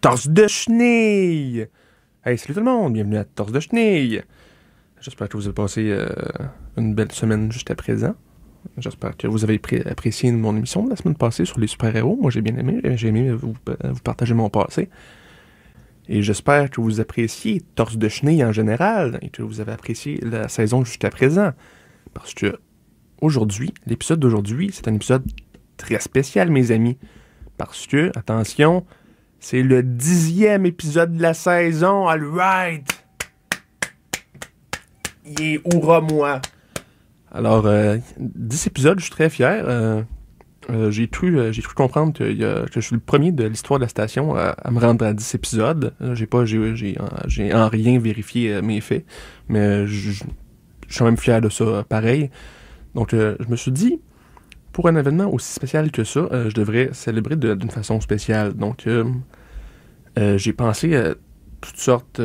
Torse de chenille! Hey, salut tout le monde, bienvenue à Torse de chenille! J'espère que vous avez passé une belle semaine jusqu'à présent. J'espère que vous avez apprécié mon émission de la semaine passée sur les super-héros. Moi, j'ai bien aimé. J'ai aimé vous partager mon passé. Et j'espère que vous appréciez Torse de chenille en général et que vous avez apprécié la saison jusqu'à présent. Parce que aujourd'hui, l'épisode d'aujourd'hui, c'est un épisode très spécial, mes amis. Parce que, attention, c'est le 10e épisode de la saison. All right! Yeah, hurrah moi! Alors, 10 épisodes, je suis très fier. J'ai cru comprendre que je suis le premier de l'histoire de la station à me rendre à 10 épisodes. J'ai en rien vérifié mes faits, mais je suis quand même fier de ça, pareil. Donc, je me suis dit, pour un événement aussi spécial que ça, je devrais célébrer d'une façon spéciale. Donc, j'ai pensé à toutes sortes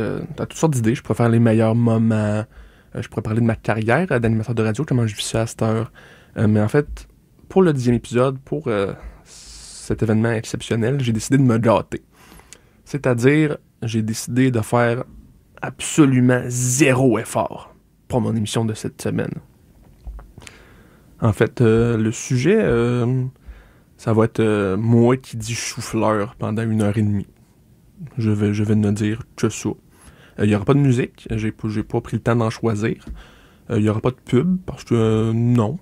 d'idées. Je pourrais faire les meilleurs moments. Je pourrais parler de ma carrière d'animateur de radio, comment je vis ça à cette heure. Mais en fait, pour le 10e épisode, pour cet événement exceptionnel, j'ai décidé de me gâter. C'est-à-dire, j'ai décidé de faire absolument zéro effort pour mon émission de cette semaine. En fait, le sujet, ça va être moi qui dis chou-fleur pendant 1h30. Je vais ne dire que ça. Il n'y aura pas de musique, j'ai pas pris le temps d'en choisir. Il n'y aura pas de pub, parce que non.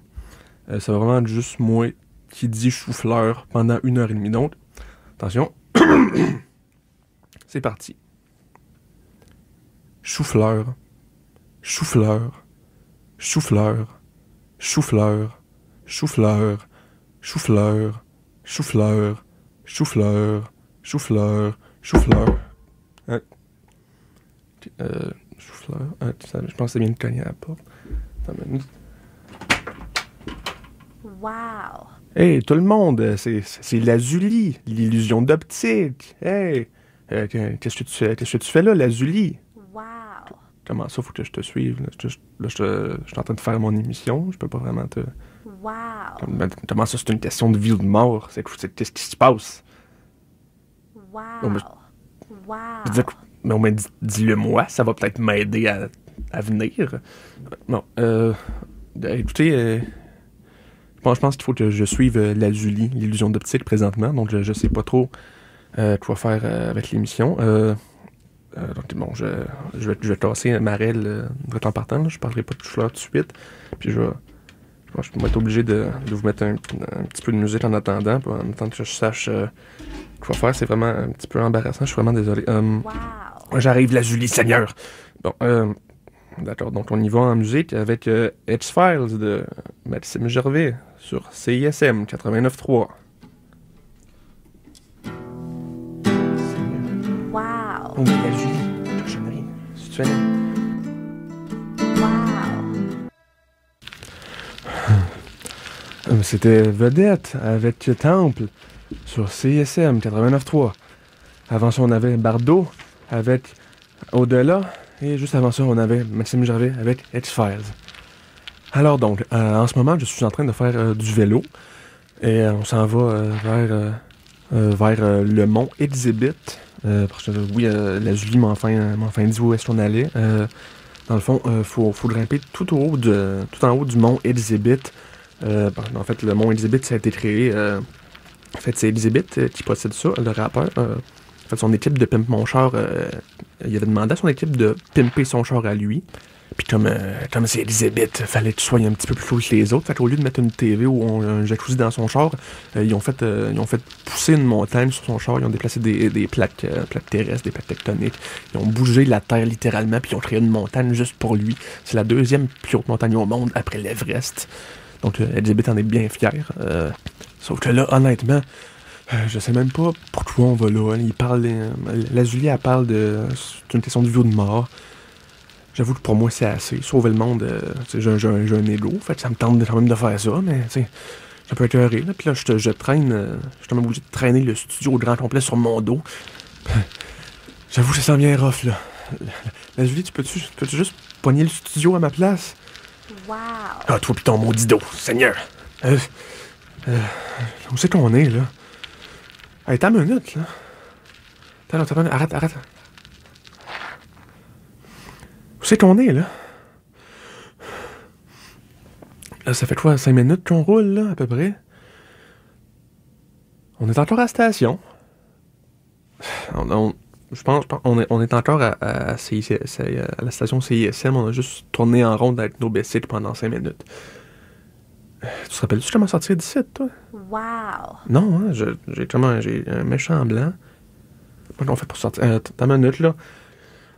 Ça va vraiment être juste moi qui dis chou-fleur pendant 1h30. Donc, attention. C'est parti. Chou-fleur, chou-fleur, chou-fleur, chou-fleur, chou-fleur, chou-fleur, chou-fleur, chou-fleur, chou-fleur, chou-fleur. Chou-fleur. Je pense que ça vient de cogner à la porte. Wow! Hey, tout le monde, c'est Lazuli, l'illusion d'optique. Hey, qu'est-ce que tu fais là, Lazuli? Wow! Comment ça, faut que je te suive? Là, je suis en train de faire mon émission, je peux pas vraiment te... Wow! Comment ça, c'est une question de vie ou de mort? Qu'est-ce qui se passe? Wow! Non, mais, Wow! mais au moins, dis-le moi, ça va peut-être m'aider à venir. Non, écoutez, je pense qu'il faut que je suive Lazuli, l'illusion d'optique présentement, donc je sais pas trop quoi faire avec l'émission. Donc bon, je vais tasser Marel en partant, là. Je parlerai pas de chou-fleur tout de suite, puis je vais être obligé de vous mettre un petit peu de musique en attendant que je sache quoi faire. C'est vraiment un petit peu embarrassant, je suis vraiment désolé. Wow! J'arrive, Lazuli, Seigneur! Bon, d'accord, donc on y va en musique avec X-Files de Maxime Gervais sur CISM 89.3. Wow! Oh, mais Lazuli, je n'ai rien. Si tu fais Wow! C'était Vedette avec Temple sur CISM 89.3. Avant ça, on avait Bardot avec Au-delà. Et juste avant ça, on avait Maxime Gervais avec X-Files. Alors donc, en ce moment, je suis en train de faire du vélo. Et on s'en va vers le mont Exhibit. Parce que oui, la Julie m'a enfin dit où est-ce qu'on allait. Dans le fond, faut grimper tout en haut du mont Exhibit. En fait, le mont Exhibit, ça a été créé... en fait, c'est Exhibit qui possède ça, le rappeur. En fait, son équipe de Pimp Mon Char, il avait demandé à son équipe de pimper son char à lui. Puis comme c'est Exhibit, fallait qu'il soit un petit peu plus chaud que les autres. Fait qu'au lieu de mettre une TV ou un jacuzzi dans son char, ils ont fait pousser une montagne sur son char. Ils ont déplacé des plaques terrestres, des plaques tectoniques. Ils ont bougé la terre littéralement, puis ils ont créé une montagne juste pour lui. C'est la 2e plus haute montagne au monde après l'Everest. Donc Exhibit en est bien fier. Sauf que là, honnêtement, je sais même pas pourquoi on va là. Lazuli, elle parle c'est une question de vie ou de mort. J'avoue que pour moi, c'est assez. Sauver le monde, j'ai un ego. En fait, ça me tente quand même de faire ça, mais c'est un peu écœuré. Puis là, je suis quand même obligé de traîner le studio au grand complet sur mon dos. J'avoue que ça sent bien rough, là. Lazuli, tu peux-tu juste pogner le studio à ma place? Wow. Ah, toi pis ton maudit dos, Seigneur. Où c'est qu'on est, là? Hey, t'as une minute, là. Attends, arrête. Où c'est qu'on est, là? Là, ça fait quoi, 5 minutes qu'on roule, là, à peu près? On est encore à la station. Je pense on est encore à la station CISM. On a juste tourné en ronde avec nos bicycles pendant 5 minutes. Tu te rappelles-tu comment sortir d'ici, toi? Wow. Non, hein, j'ai un méchant blanc. Comment on fait pour sortir? T'as une minute, là.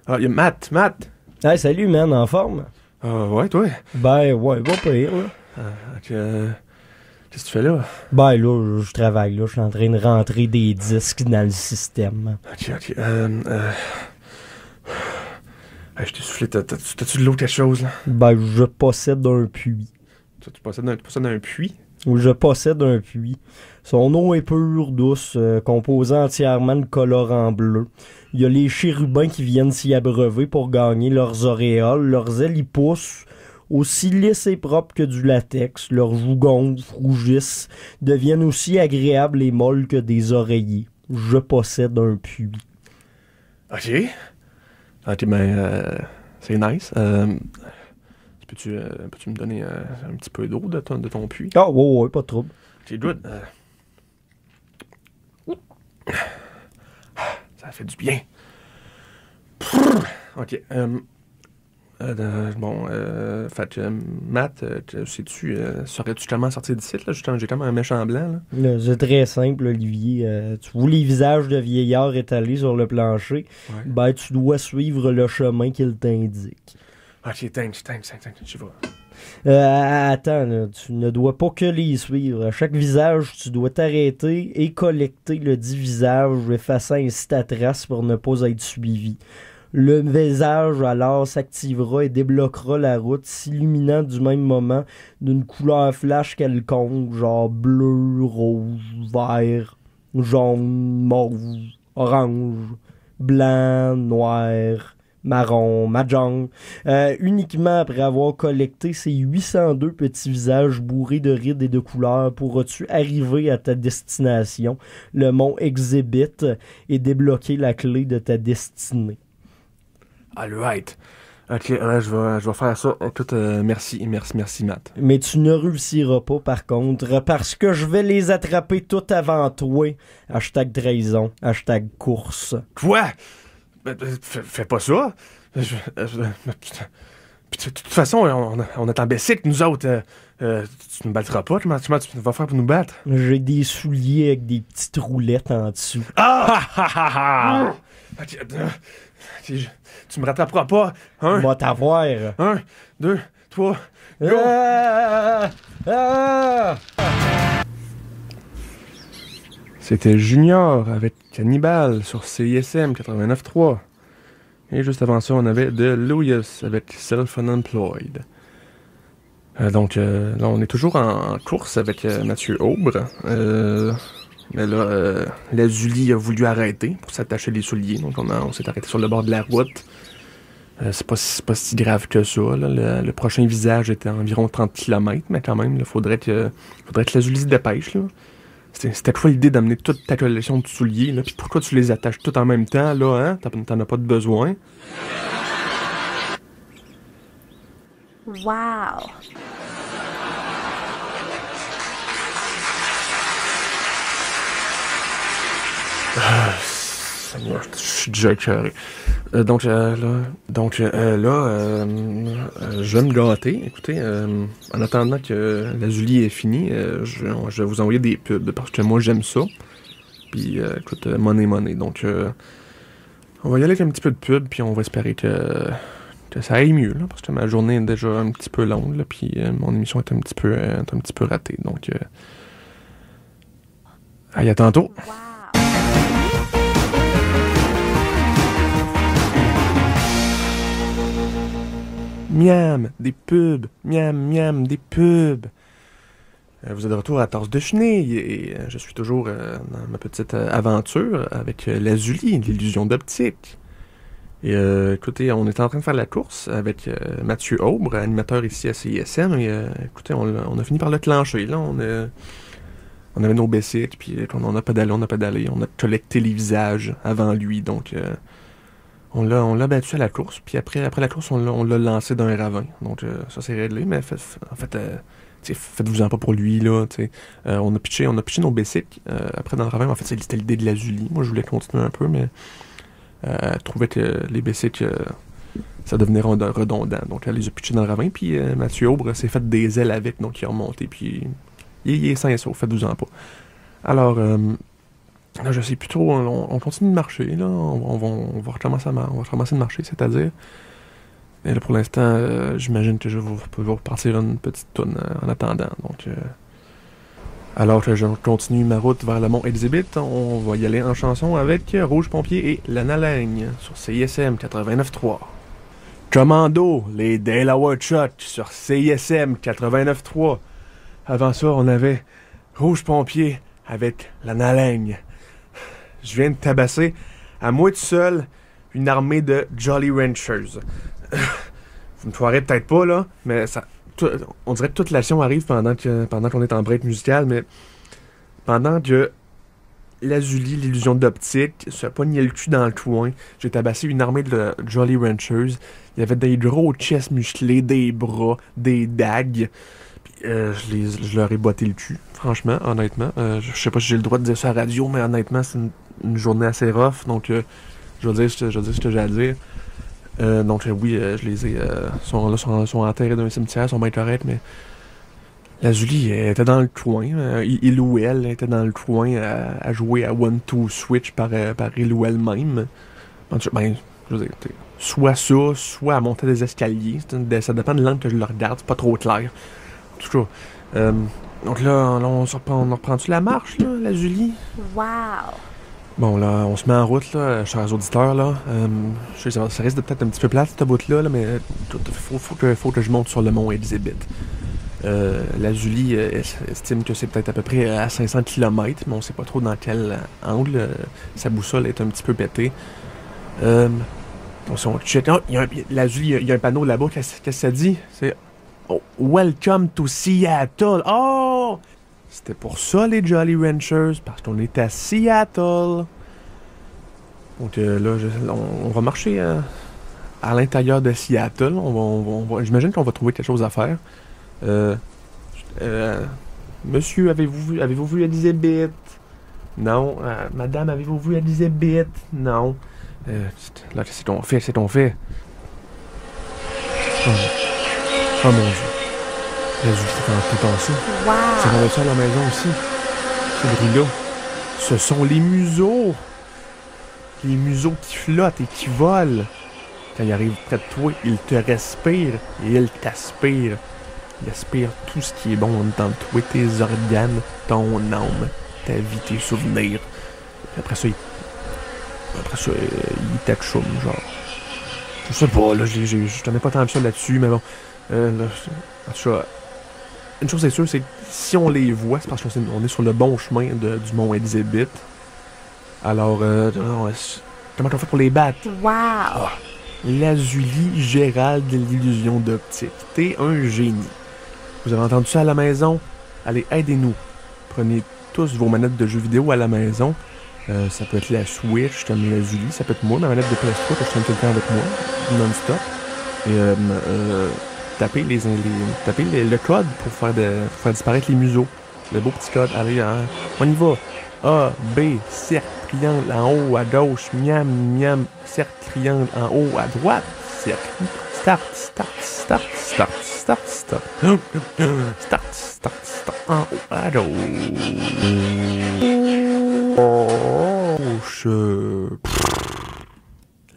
Ah, il y a Matt! Hey, salut, man, en forme? Ouais, toi? Ben, ouais, pas pire, là. Qu'est-ce que tu fais là? Ben, là, je travaille, là. Je suis en train de rentrer des disques dans le système. Ok. Hey, je t'ai soufflé. T'as-tu de l'eau, quelque chose, là? Ben, je possède un puits. Tu possèdes un puits? Ou je possède un puits. Son eau est pure, douce, composée entièrement de colorant bleu. Il y a les chérubins qui viennent s'y abreuver pour gagner leurs auréoles. Leurs ailes y poussent, aussi lisses et propres que du latex. Leurs joues gonflent, rougissent, deviennent aussi agréables et molles que des oreillers. Je possède un puits. Ok, c'est nice. Peux-tu me donner un petit peu d'eau de ton puits? Ah, ouais, pas de trouble. Ok, good. Ça fait du bien. Ok. Matt, saurais-tu comment sortir d'ici, là? Justement, j'ai comme un méchant blanc, là. C'est très simple, Olivier. Tu vois les visages de vieillards étalés sur le plancher. Ouais. Ben, tu dois suivre le chemin qu'il t'indique. Ok, thanks, j'y vais. Attends, là, tu ne dois pas que les suivre. À chaque visage, tu dois t'arrêter et collecter le dit visage, effaçant ainsi ta trace pour ne pas être suivi. Le visage alors s'activera et débloquera la route, s'illuminant du même moment d'une couleur flash quelconque, genre bleu, rouge, vert, jaune, mauve, orange, blanc, noir, marron, mahjong. Uniquement après avoir collecté ces 802 petits visages bourrés de rides et de couleurs, pourras-tu arriver à ta destination, le mont Exhibit, et débloquer la clé de ta destinée. Alright. Ok, je vais faire ça. Écoute, merci, Matt. Mais tu ne réussiras pas, par contre, parce que je vais les attraper tout avant toi. Hashtag trahison, hashtag course. Quoi? Fais pas ça. Puis de toute façon, on est en bicycle, nous autres. Tu nous battras pas. Comment tu vas faire pour nous battre? J'ai des souliers avec des petites roulettes en dessous. Ah! Tu me rattraperas pas. On va t'avoir. 1, 2, 3, go! C'était Junior avec Cannibal sur CISM 89.3. Et juste avant ça, on avait The Louis avec Self-Unemployed. Donc là, on est toujours en course avec Mathieu Aubre. Mais là, Lazuli a voulu arrêter pour s'attacher les souliers. Donc on s'est arrêté sur le bord de la route. C'est pas si grave que ça. Là. Le prochain visage était à environ 30 km, mais quand même, il faudrait que Lazuli se dépêche. Là. C'était quoi l'idée d'amener toute ta collection de souliers? Puis pourquoi tu les attaches tout en même temps? Là, hein? T'en as pas de besoin. Wow. Seigneur, je suis déjà écœuré. Donc là, je vais me gâter. Écoutez, en attendant que Lazuli est fini, je vais vous envoyer des pubs parce que moi j'aime ça. Puis écoute, money. Donc on va y aller avec un petit peu de pub, puis on va espérer que ça aille mieux, là, parce que ma journée est déjà un petit peu longue, là, puis mon émission est un petit peu ratée. Donc allez, à tantôt. Wow. Miam, des pubs. Miam, des pubs. Vous êtes de retour à Tasse de Chenille et je suis toujours dans ma petite aventure avec Lazuli, l'illusion d'optique. Et écoutez, on était en train de faire la course avec Mathieu Aubre, animateur ici à CISM. Et écoutez, on a fini par le clencher. Là, on avait nos bicycles, puis on a pédalé. On a collecté les visages avant lui. Donc, on l'a battu à la course. Puis après la course, on l'a lancé dans un ravin. Donc, ça, c'est réglé. Mais en fait, faites-vous-en pas pour lui, là. On a pitché nos bicycles. Après, dans le ravin, en fait, c'était l'idée de Lazuli. Moi, je voulais continuer un peu, mais trouvait que les bicycles, ça devenait redondant. Donc, elle les a pitchés dans le ravin. Puis Mathieu Aubre s'est fait des ailes avec. Donc, il est remonté. Puis, il est sain et sauf. Faites-vous-en pas. Alors, là, je sais plus trop. On continue de marcher, là. On va recommencer de marcher, c'est-à-dire. Et là, pour l'instant, j'imagine que je vais vous repartir une petite toune en attendant. Donc, alors que je continue ma route vers le mont Exhibit, on va y aller en chanson avec Rouge Pompier et Lana Lagne sur CISM 89.3. Commando, les Delaware Chuck sur CISM 89.3. Avant ça, on avait Rouge Pompier avec Lana Lagne. Je viens de tabasser à moi tout seul une armée de Jolly Ranchers. Vous me croirez peut-être pas, là, mais on dirait que toute l'action arrive pendant qu'on est en break musical, mais pendant que Lazuli, l'illusion d'optique, se pognait le cul dans le coin, j'ai tabassé une armée de Jolly Ranchers. Il y avait des gros chests musclés, des bras, des dagues. Puis, je leur ai botté le cul, franchement, honnêtement. Je sais pas si j'ai le droit de dire ça à la radio, mais honnêtement, c'est une journée assez rough, donc je vais dire ce que j'ai à dire. Donc oui, je les ai. Sont enterrés dans un cimetière, sont bien corrects, mais Lazuli était dans le coin. Il ou elle était dans le coin à jouer à One-Two Switch par il ou elle-même. Ben, je veux dire, soit ça, soit à monter des escaliers. Ça dépend de l'angle que je le regarde, c'est pas trop clair. En tout cas, donc là, on reprend-tu la marche, là, Lazuli? Wow! Bon, là, on se met en route, là, chers auditeurs, là. Je sais, ça risque de peut-être un petit peu plate, cette bout-là, là, mais faut que je monte sur le mont Exhibit. Lazuli estime que c'est peut-être à peu près à 500 km, mais on sait pas trop dans quel angle. Sa boussole est un petit peu pétée. Lazuli, il y a un panneau là-bas, qu'est-ce que ça dit? C'est oh, Welcome to Seattle! Oh! C'était pour ça, les Jolly Ranchers, parce qu'on est à Seattle. Donc là, on va marcher à l'intérieur de Seattle. J'imagine qu'on va trouver quelque chose à faire. Monsieur, avez-vous vu Elizabeth? Non. Madame, avez-vous vu Elizabeth? Non. Là, c'est ton fait. Oh mon Dieu. Lazuli, c'est tout en ça. Wow! C'est dans le sol à la maison aussi. Ce bruit-là. Ce sont les museaux. Les museaux qui flottent et qui volent. Quand ils arrivent près de toi, ils te respirent et ils t'aspirent. Ils aspirent tout ce qui est bon en dedans de toi, tes organes, ton âme, ta vie, tes souvenirs. Et après ça, ils t'achoument, genre. Je sais pas, là, je tenais pas tant ça là-dessus, mais bon. En tout cas, une chose est sûre, c'est que si on les voit, c'est parce qu'on est sur le bon chemin du mont Exhibit. Alors, comment on fait pour les battre? Wow! Lazuli Gérald de l'illusion d'optique. T'es un génie. Vous avez entendu ça à la maison? Allez, aidez-nous. Prenez tous vos manettes de jeux vidéo à la maison. Ça peut être la Switch, comme Lazuli. Ça peut être moi, ma manette de PS3 que je tiens tout le temps avec moi, non-stop. Et tapez le code pour faire disparaître les museaux. Le beau petit code. Allez, on y va. A, B, cercle, triangle en haut à gauche, miam, miam, cercle, triangle en haut à droite, cercle. Start, en haut à gauche.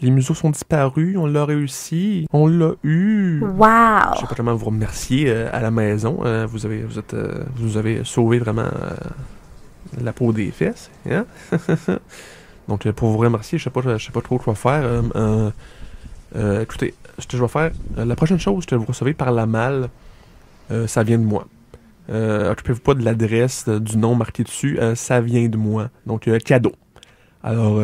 Les museaux sont disparus, on l'a réussi, on l'a eu. Wow! Je sais pas comment vous remercier à la maison. Vous avez sauvé vraiment la peau des fesses. Hein? Donc pour vous remercier, je sais pas trop quoi faire. Écoutez, ce que je vais faire, la prochaine chose que vous recevez par la malle, ça vient de moi. Occupez-vous pas de l'adresse, du nom marqué dessus, ça vient de moi. Donc cadeau. Alors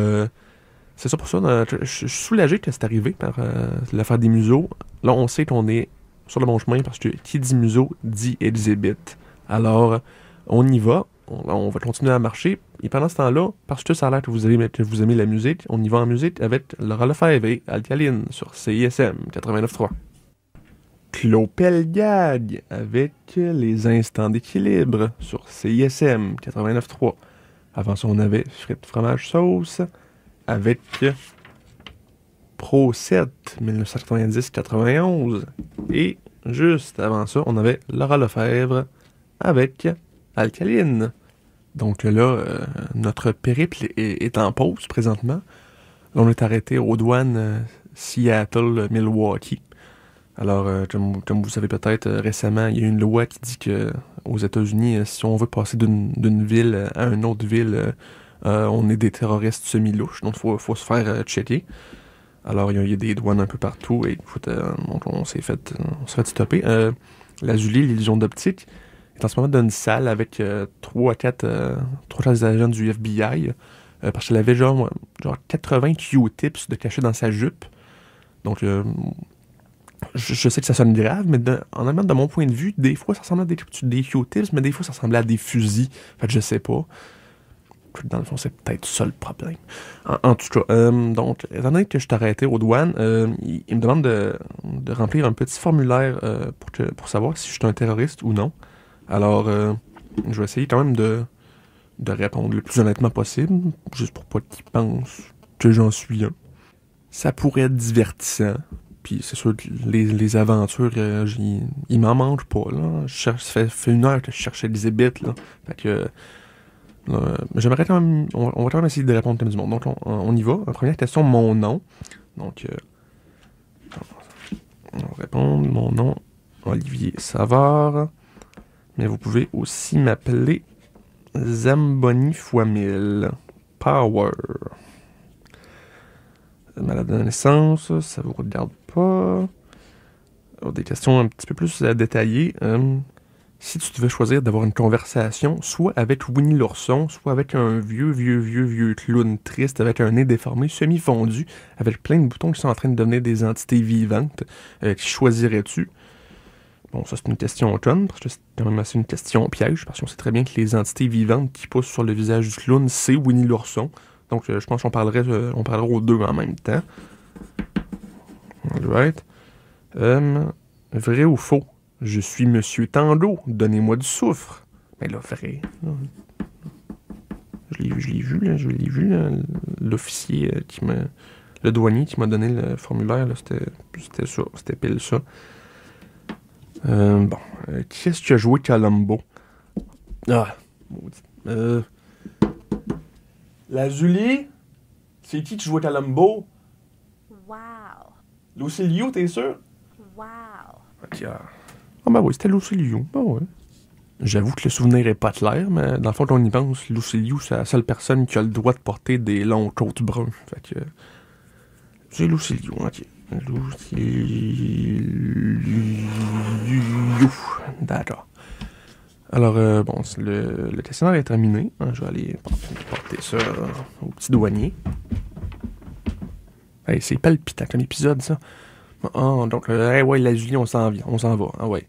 c'est ça pour ça. Je suis soulagé que c'est arrivé par l'affaire des museaux. Là, on sait qu'on est sur le bon chemin parce que qui dit museau dit Elizabeth. Alors, on y va. On va continuer à marcher. Et pendant ce temps-là, parce que ça a l'air que vous aimez la musique, on y va en musique avec Laura Lefebvre et Alcaline sur CISM 89.3. Clopelgag avec Les Instants d'équilibre sur CISM 89.3. Avant ça, on avait Frites Fromage Sauce avec Pro 7 1990-91. Et juste avant ça, on avait Laura Lefebvre avec Alcaline. Donc là, notre périple est en pause présentement. Là, on est arrêté aux douanes Seattle-Milwaukee. Alors, comme vous savez peut-être, récemment, il y a eu une loi qui dit que aux États-Unis, si on veut passer d'une ville à une autre ville, on est des terroristes semi-louches, donc il faut se faire checker. Alors, il y a des douanes un peu partout, et donc on s'est fait stopper. La Julie, l'illusion d'optique, est en ce moment dans une salle avec 3 à 4 agents du FBI, parce qu'elle avait genre 80 Q-tips de cachés dans sa jupe. Donc, je sais que ça sonne grave, mais en amont de mon point de vue, des fois ça ressemblait à des Q-tips, mais des fois ça ressemblait à des fusils. Fait que je sais pas. Dans le fond, c'est peut-être ça le problème. En tout cas, donc, étant donné que je suis arrêté aux douanes, il me demande de remplir un petit formulaire pour savoir si je suis un terroriste ou non. Alors, je vais essayer quand même de répondre le plus honnêtement possible, juste pour pas qu'ils pensent que j'en suis un. Ça pourrait être divertissant. Puis c'est sûr que les aventures, ils m'en mangent pas, là. Ça fait 1 heure que je cherchais Elizabeth, là. Fait que... j'aimerais quand même... On va quand même essayer de répondre comme du monde. Donc, on y va. Première question, mon nom. Donc, on va répondre. Mon nom, Olivier Savard. Mais vous pouvez aussi m'appeler Zamboni x 1000. Power. Malade de naissance, ça vous regarde pas. Alors, des questions un petit peu plus détaillées. Si tu devais choisir d'avoir une conversation, soit avec Winnie l'ourson, soit avec un vieux clown triste avec un nez déformé, semi-fondu, avec plein de boutons qui sont en train de devenir des entités vivantes, qui choisirais-tu? Bon, ça c'est une question conne, parce que c'est quand même assez une question piège, parce qu'on sait très bien que les entités vivantes qui poussent sur le visage du clown, c'est Winnie l'ourson. Donc, je pense qu'on parlerait aux deux en même temps. Alright. Vrai ou faux? Je suis Monsieur Tando. Donnez-moi du soufre. Mais là, vrai. Je l'ai vu, là. L'officier le douanier qui m'a donné le formulaire, là, c'était ça. C'était pile ça. Bon. Qui est-ce qui a joué Columbo? Ah, maudit. La Julie? C'est qui jouait Columbo? Wow. Lucy Liu, t'es sûr? Wow. Ok. Ah ben oui, c'était Lucy Liu. Ben ouais. J'avoue que le souvenir est pas clair, mais dans le fond, quand on y pense, Lucy Liu, c'est la seule personne qui a le droit de porter des longs côtes bruns. Fait que... c'est Lucy Liu, ok. Lucy Liu. D'accord. Alors, bon, le questionnaire est terminé. Je vais aller porter ça au petit douanier. Hey, c'est palpitant comme épisode, ça. Ah, donc, ouais, la Julie, on s'en vient. On s'en va. Ah ouais.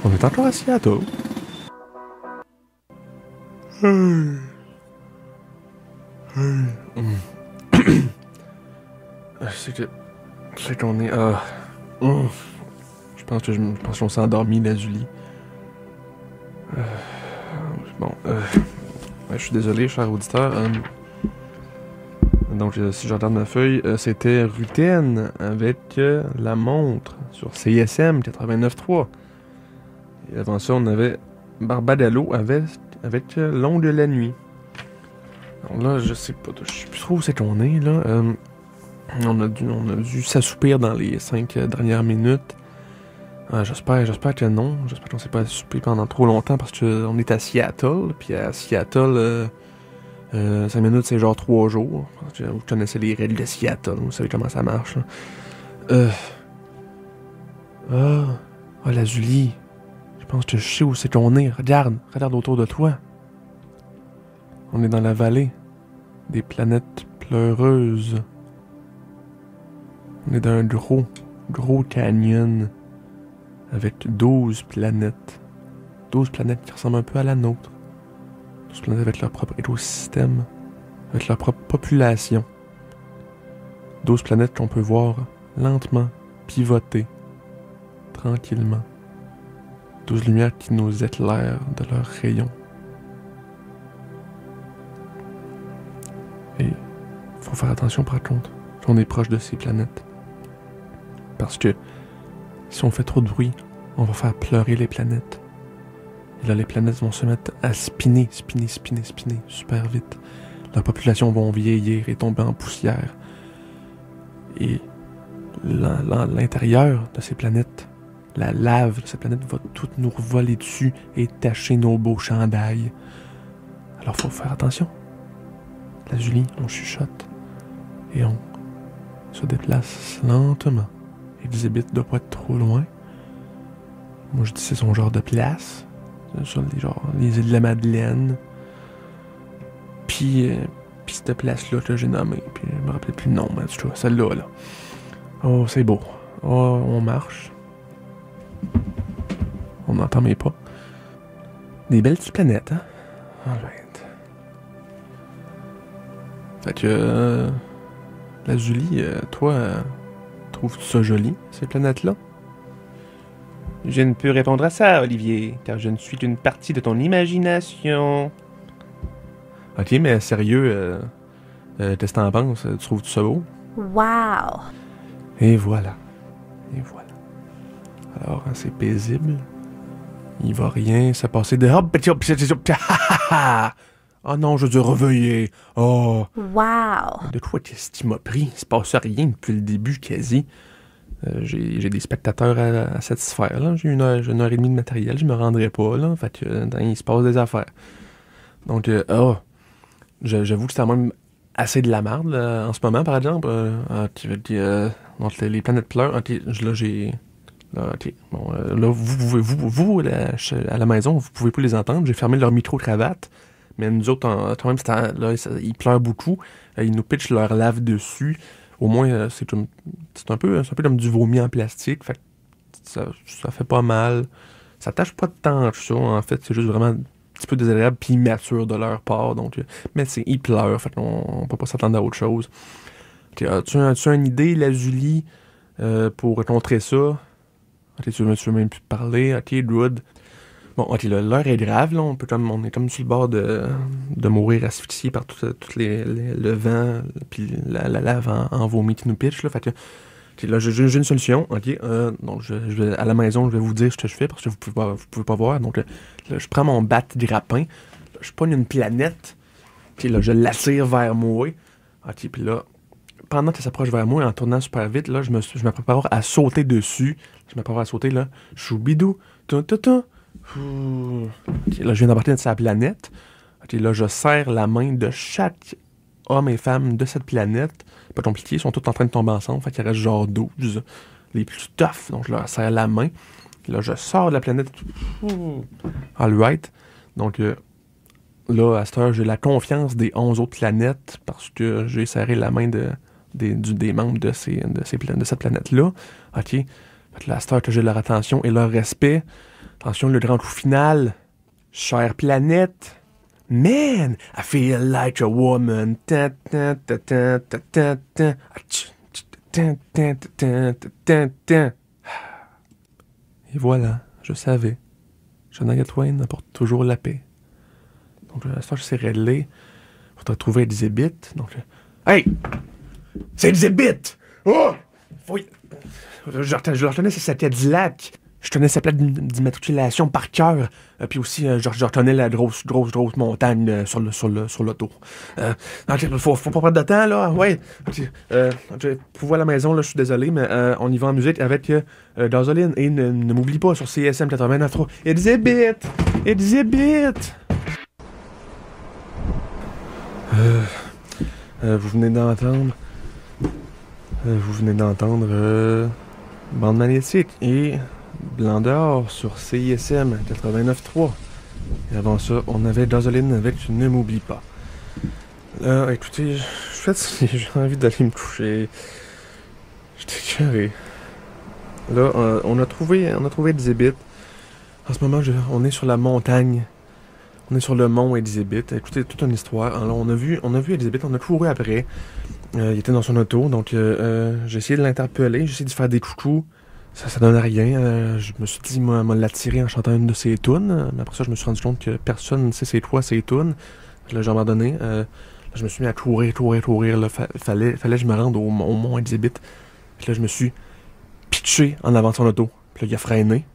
On est encore à Seattle. C'est qu'on est... Je pense qu'on s'est endormi, la Julie. Bon, je suis désolé, cher auditeur. Donc, si je regarde ma feuille, c'était Rutaine avec la montre sur CISM 89.3. Et avant ça, on avait Barbadallo avec L'ongle de la nuit. Alors là, je sais pas, je sais plus trop où c'est qu'on est, là. On a dû s'assoupir dans les 5 dernières minutes. J'espère que non. J'espère qu'on s'est pas assoupé pendant trop longtemps parce qu'on est à Seattle. Puis à Seattle, 5 minutes, c'est genre 3 jours. Vous connaissez les règles de Seattle. Vous savez comment ça marche. La Julie. penses que je sais où c'est qu'on est? Regarde autour de toi. On est dans la vallée des planètes pleureuses. On est dans un gros canyon avec 12 planètes. 12 planètes qui ressemblent un peu à la nôtre. 12 planètes avec leur propre écosystème, avec leur propre population. 12 planètes qu'on peut voir lentement pivoter, tranquillement. 12 lumières qui nous éclairent de leurs rayons. Et il faut faire attention par contre, qu'on est proche de ces planètes. Parce que si on fait trop de bruit, on va faire pleurer les planètes. Et là, les planètes vont se mettre à spinner super vite. Leurs populations vont vieillir et tomber en poussière. Et l'intérieur de ces planètes, la lave de ces planètes va toutes nous voler dessus et tacher nos beaux chandails. Alors faut faire attention. La Julie, on chuchote et on se déplace lentement. Exhibit doit pas être trop loin. Moi je dis c'est son genre de place. Sur les îles de la Madeleine. Puis cette place-là que j'ai nommée. Puis je me rappelle plus le nom, mais tu vois, celle-là, là. Oh, c'est beau. Oh, on marche. On n'entend mes pas. Des belles petites planètes, hein? Alright. Fait que... la Julie, toi, trouves-tu ça joli, ces planètes-là? Je ne peux répondre à ça, Olivier, car je ne suis qu'une partie de ton imagination. Ok, mais sérieux, qu'est-ce que t'en penses? Tu trouves-tu ça beau? Wow! Et voilà. Alors, c'est paisible. Il va rien se passer de... Oh non, je dois reveiller. Oh! Wow! De quoi qu'est-ce qui m'a pris? Il se passe rien depuis le début, quasi. J'ai des spectateurs à satisfaire, là. J'ai une heure et demie de matériel, je me rendrai pas, là. Fait que, il se passe des affaires. Donc, j'avoue que c'est quand même assez de la merde, là, en ce moment, par exemple. Donc, les planètes pleurent. Ok, là, j'ai... Là, ok. Bon, là, vous à la maison, vous pouvez pas les entendre. J'ai fermé leur micro-cravate. Mais nous autres, quand même, ils pleurent beaucoup. Ils nous pitchent leur lave dessus. Au moins, c'est un peu comme du vomi en plastique. Fait que ça fait pas mal. Ça tâche pas tant que ça, en fait. C'est juste vraiment un petit peu désagréable puis immature de leur part. Donc, mais ils pleurent. Fait qu'on peut pas s'attendre à autre chose. Okay, tu as une idée, la Julie, pour contrer ça? Okay, tu veux même plus parler? Ok, good. Bon, ok, l'heure est grave, là. On est comme sur le bord de mourir asphyxié par tout le vent, puis la lave en vomi qui nous pitch, là. Fait que, okay, là, j'ai une solution, ok. Donc, je vais, à la maison, je vais vous dire ce que je fais, parce que vous pouvez pas voir. Donc, là, je prends mon bat de grappin, là, je pogne une planète, puis là, je l'attire vers moi. Ok, puis là, pendant qu'elle s'approche vers moi, en tournant super vite, là, je me prépare à sauter dessus. Je me prépare à sauter, là. Choubidou, ta. Okay, là, je viens d'embarquer de sa planète. Okay, là, je serre la main de chaque homme et femme de cette planète. Pas compliqué, ils sont tous en train de tomber ensemble. Fait qu'il reste genre 12. Les plus tough. Donc, je leur serre la main. Là, je sors de la planète. Alright. Donc, là, à cette heure, j'ai la confiance des 11 autres planètes parce que j'ai serré la main des membres de cette planète-là. OK. Fait que là, à cette heure que j'ai leur attention et leur respect. Attention, le grand coup final. Chère planète. Man, I feel like a woman. Et voilà, je savais. Shania Twain apporte toujours la paix. Donc, à ce temps, je sais régler. Faudrait trouver Exhibit. Donc, hey! C'est Exhibit! Oh! Je retenais sa Cadillac. Je tenais sa plaque d'immatriculation par cœur. Puis aussi, je retenais la grosse montagne sur l'auto. Donc, faut pas perdre de temps, là. Ouais. Pour voir la maison, là, je suis désolé, mais on y va en musique avec Gasoline. Et ne m'oublie pas sur CSM 89.3. Exhibit! Vous venez d'entendre bande magnétique et Blanc dehors sur CISM 89.3. Et avant ça, on avait Dozoline avec Ne m'oublie pas. Là, écoutez, je suis fatigué, j'ai envie d'aller me coucher. J'étais carré. Là, on a trouvé Exhibit. En ce moment, on est sur la montagne. On est sur le mont Exhibit. Écoutez, toute une histoire. Alors, on a vu Exhibit, on a couru après. Il était dans son auto, donc j'ai essayé de l'interpeller, j'ai essayé de faire des coucous. Ça donne rien. Je me suis dit, moi, l'attirer en chantant une de ses tunes. Mais après ça, je me suis rendu compte que personne ne sait c'est quoi ses tunes. Là, j'ai abandonné. Là, je me suis mis à courir. Là, fallait que je me rende au mont Exhibit. Puis là, je me suis pitché en avant de son auto. Puis là, il a freiné.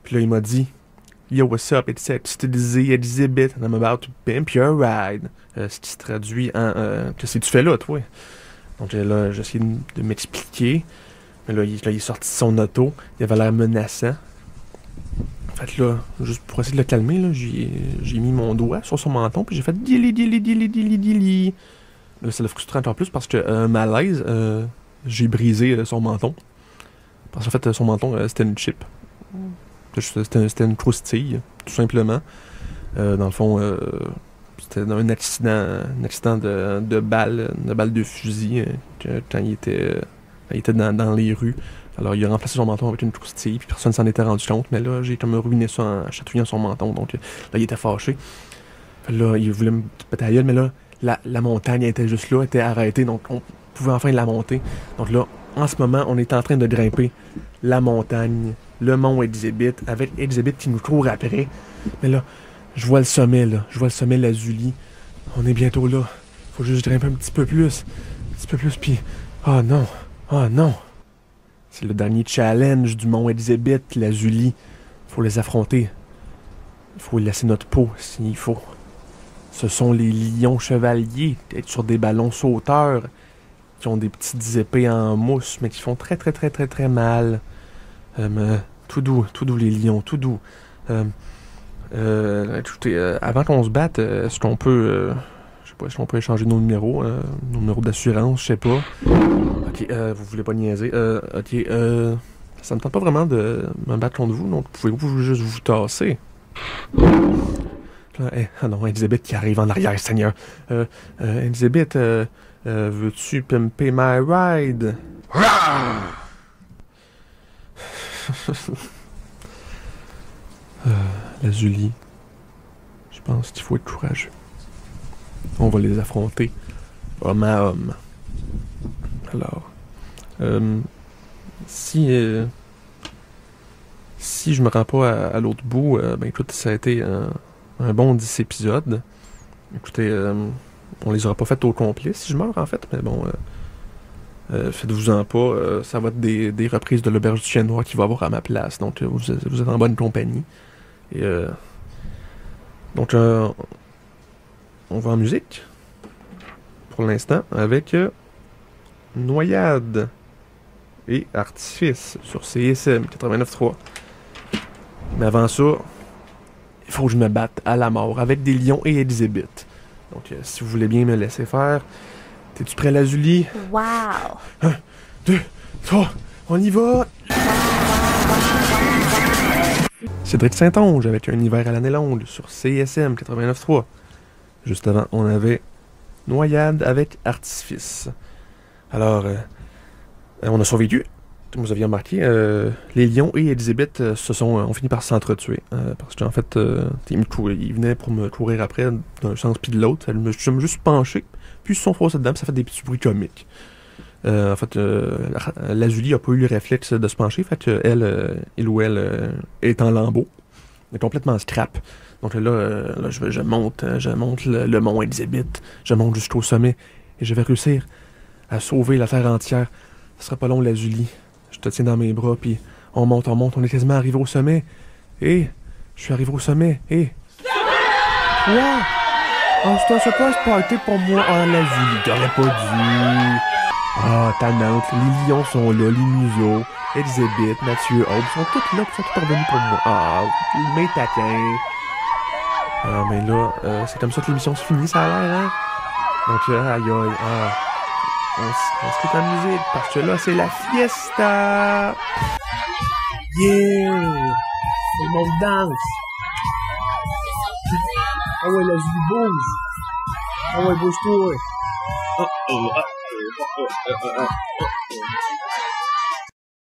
Puis là, il m'a dit, Yo, what's up? It's Exhibit, and I'm about to pimp your ride. Ce qui se traduit en qu'est-ce que tu fais là, toi? Donc là, j'ai essayé de m'expliquer. Mais là, il est sorti de son auto. Il avait l'air menaçant. En fait, là, juste pour essayer de le calmer, là, j'ai mis mon doigt sur son menton, puis j'ai fait dili. Là, ça l'a frustré encore plus parce que, malaise, j'ai brisé son menton. Parce qu'en fait, son menton, c'était une chip. C'était une croustille, tout simplement. Dans le fond, c'était un accident de balle de fusil quand il était dans les rues. Alors, il a remplacé son menton avec une croustille, puis personne s'en était rendu compte. Mais là, j'ai comme ruiné ça en chatouillant son menton. Donc, là, il était fâché. Là, il voulait me péter la gueule, mais là, la montagne était juste là, était arrêtée. Donc, on pouvait enfin la monter. Donc là, en ce moment, on est en train de grimper la montagne, le mont Exhibit, avec Exhibit qui nous court après. Mais là, je vois le sommet, l'Azuli. On est bientôt là. Faut juste grimper un petit peu plus, puis... Oh non! C'est le dernier challenge du mont Exhibit, l'Azuli. Faut les affronter. Il faut laisser notre peau, s'il faut. Ce sont les lions chevaliers, être sur des ballons sauteurs, qui ont des petites épées en mousse, mais qui font très mal. Tout doux les lions, tout doux. Écoutez, avant qu'on se batte, est-ce qu'on peut... je sais pas, est-ce qu'on peut échanger nos numéros d'assurance, je sais pas. Ok, vous voulez pas niaiser. Ok, ça me tente pas vraiment de me battre contre vous, donc pouvez-vous juste vous tasser? Ah non, Exhibit qui arrive en arrière, Seigneur. Exhibit, veux-tu pimper my ride? L'Azuli. Je pense qu'il faut être courageux. On va les affronter homme à homme. Alors, si je me rends pas à l'autre bout, ben écoute, ça a été un bon 10 épisodes. Écoutez, on les aura pas fait au complet si je meurs en fait, mais bon, faites-vous-en pas, ça va être des reprises de l'Auberge du Chien Noir qui va avoir à ma place, donc vous êtes en bonne compagnie. Et donc on va en musique pour l'instant avec Noyade et Artifice sur CSM 89.3. Mais avant ça, il faut que je me batte à la mort avec des lions et Exhibit. Donc si vous voulez bien me laisser faire, t'es-tu prêt, Lazuli? Wow! 1, 2, 3, on y va! Cédric Saint-Onge avec Un hiver à l'année longue sur CSM 89.3. Juste avant, on avait Noyade avec Artifice. Alors, on a survécu. Comme vous aviez remarqué, les lions et Exhibit ont fini par s'entretuer. Parce qu'en fait, ils venaient pour me courir après d'un sens puis de l'autre. Je me juste penché, puis ils se sont faussés dedans, puis ça fait des petits bruits comiques. En fait, l'Azuli a pas eu le réflexe de se pencher, fait qu'elle, est en lambeaux. Elle est complètement scrap. Donc là, je monte le mont Exhibit, je monte jusqu'au sommet, et je vais réussir à sauver la Terre entière. Ce sera pas long, Lazuli. Je te tiens dans mes bras, puis on monte, on est quasiment arrivé au sommet. Et je suis arrivé au sommet, et... Quoi? Oh, c'est pas un party pour moi. Oh, Lazuli, t'aurais pas dû... Ah, tannante, les lions sont là, les museaux, Exhibit, Mathieu, Aube, sont tous là, ils sont tous revenus pour moi. Ah, mes taquins. Ah, mais là, c'est comme ça que l'émission se finit, ça a l'air, hein? Donc, aïe, on se fait amuser, parce que là, c'est la fiesta! Yeah! Le monde danse! Ah ouais, la Julie bouge! Ah ouais, bouge-toi! Oh oh, oh oh, oh oh, oh oh, oh oh.